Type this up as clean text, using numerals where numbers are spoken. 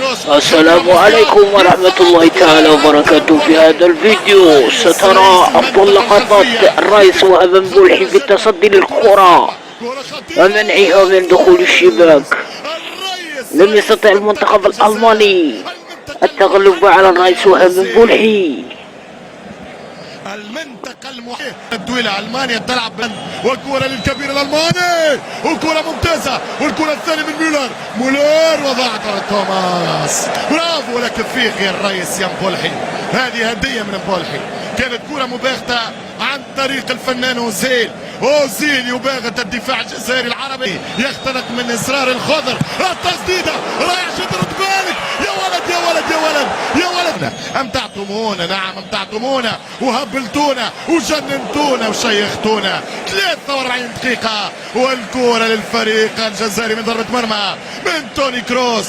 كروس. السلام عليكم ورحمة الله تعالى وبركاته. في هذا الفيديو سترى أفضل لقطات الرئيس وهب بولحي في التصدي للكرة ومنعها من دخول الشباك. لم يستطع المنتخب الألماني التغلب على الرئيس وهب بولحي. المنطقة المحيطة الدولة ألمانيا تلعب والكرة للكبير الألماني وكرة ممتازة والكرة الثانية من مولر وضاعت على توماس. برافو لك فيك يا الرئيس يا بولحي، هذه هدية من بولحي. كانت كرة مباغتة عن طريق الفنان أوزيل يباغت الدفاع الجزائري العربي، يختنق من إصرار الخضر. التسديدة رايح شد بالك يا ولد يا ولد يا ولد يا ولد. امتعتمونا، نعم امتعتمونا وهبلتونا وجننتونا وشيختونا. 43 دقيقة والكرة للفريق الجزائري من ضربة مرمى من توني كروس.